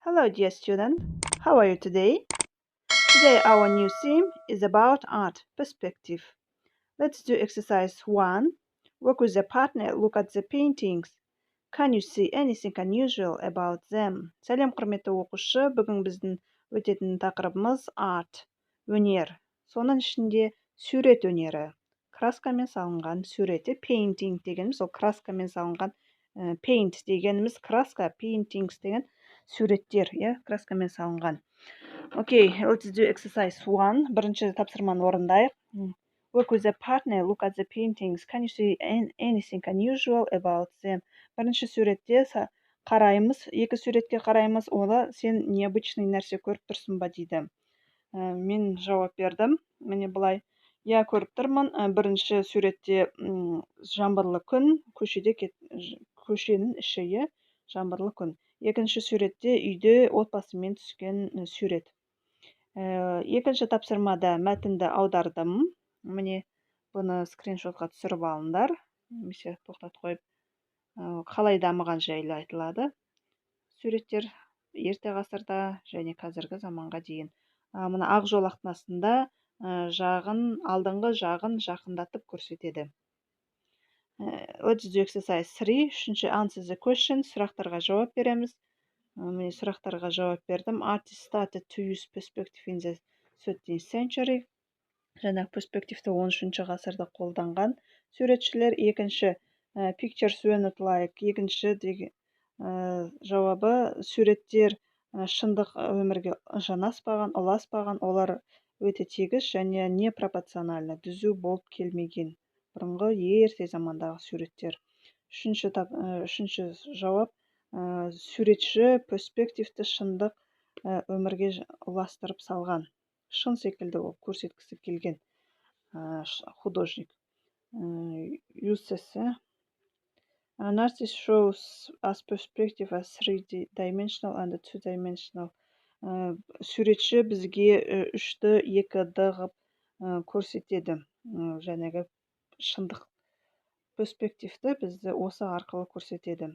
Hello, dear student. How are you today? Today, our new theme is about art perspective. Let's do exercise 1. Work with a partner, look at the paintings. Can you see anything unusual about them? Сәлем, құрметті оқушы. Бүгін біздің өтетін тақырыбымыз art, өнер. Соның ішінде сурет өнері. Краскамен салынған суреті, painting дегеніміз, ол краскамен салынған paint дегеніміз краска, paintings деген суреттер, краскамен салынған. Okay, let's do exercise 1. Бірінші тапсырманы орындайық. Work with a partner, look at the paintings. Can you see anything unusual about them? Бірінші суретте қараймыз, екі суретке қараймыз, ода сен необычный нәрсе көріп тұрсың ба дейді. Мен жауап бердім. Міне былай. Я көріп тұрмын. Бірінші суретте жаңбырлы күн, көшенің іші, жаңбырлы күн. Екінші суретте үйде отбасымен түскен сурет. Екінші тапсырмада мәтінді аудардым. Міне бұны скриншотқа түсіріп алыңдар. Немесе тоқтатып қойып, қалай дамыған жайлы айтылады. Суреттер ерте ғасырда және қазіргі заманға дейін. Мына ақ жолақтың астында алдыңғы жағын жақындатып көрсетеді. Let's do exercise 3. Үшінші answer the question. Сұрақтарға жауап береміз. Мен сұрақтарға жауап бердім. Artists started to use perspective in the 13th century. Жаңа перспективті 13-ші ғасырда қолданған суретшілер. Екінші pictures were not like. Екінші жауабы суреттер шындық өмірге жанаспаған, ұласпаған, олар өте тегіс және не пропорционально, түзу болып келмеген. Бұрынғы ерте замандағы суреттер. Үшінші жауап суретші перспективті шындық өмірге ұластырып салған. Шын секілді ол көрсеткісі келген художник. An artist shows us perspective as three-dimensional and two-dimensional. Суретші бізге үшті екі-ді ғып көрсетеді. Жәнегі шындық перспективті бізді осы арқылы көрсетеді.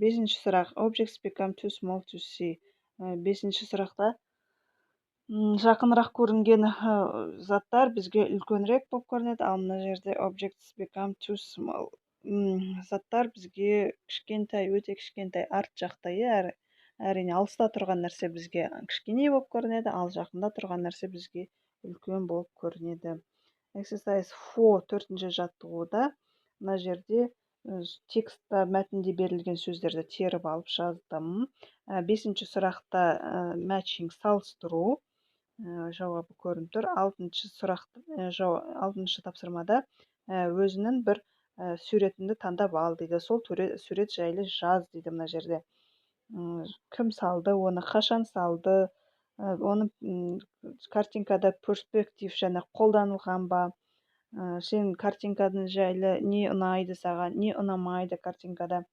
Бесінші сұрақ. Objects become too small to see. Бесінші сұрақта жақынырақ көрінген заттар бізге үлкенірек болып көрінеді, ал мына жерде objects become too small. Заттар бізге кішкентай, өте кішкентай арт жақта, әрине алыста тұрған нәрсе бізге кішкене болып көрінеді, ал жақында тұрған нәрсе бізге үлкен болып көрінеді. Exercise 4, төртінші жаттығуда мына жерде текстта мәтінде берілген сөздерді теріп алып жаздым. Бесінші сұрақта matching салыстыру жауабы көрініп тұр. Алтыншы тапсырмада өзінің бір суретіңді таңдап ал дейді. Сол сурет жайлы жаз дейді мына жерде. Кім салды, оны қашан салды, оны картинкада перспектив және қолданылған ба, сен картинканың жайлы не ұнайды саған, не ұнамайды картинкада,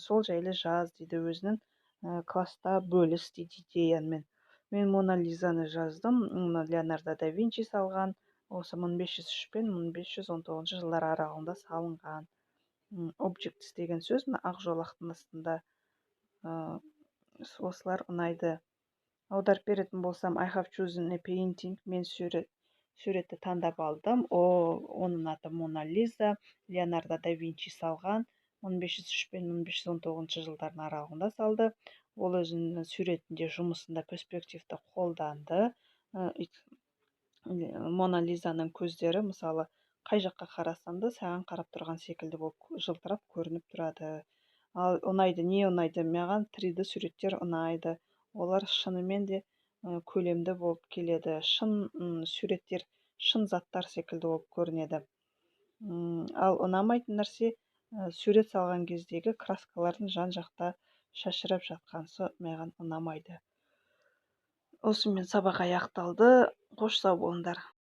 сол жайлы жаз дейді. Өзінің класста бөліс дейді идеямен. Мен Мона Лизаны жаздым. Леонардо да Винчи салған. Осы 1503 пен 1519 жылдар аралығында салынған. Objects деген сөз ақ жолақтың астында. Осылар ұнайды. Аударып беретін болсам, I have chosen a painting. Мен суретті таңдап алдым. Оның аты Мона Лиза. Леонардо да Винчи салған. 1503 пен 1519 жылдардың аралығында салды. Ол өзінің суретінде жұмысында перспективті қолданды. Мона Лизаның көздері, мысалы, қай жаққа қарасаң да саған қарап тұрған секілді болып жылтырап көрініп тұрады. Ал ұнайды, не ұнайды? Маған 3D суреттер ұнайды. Олар шынымен де көлемді болып келеді. Шын суреттер, шын заттар секілді болып көрінеді. Ал ұнамайтын нәрсе сурет салған кездегі краскалардың жан-жақта шашырап жатқансы маған ұнамайды. Осымен сабақ аяқталды. Қош сау болыңдар.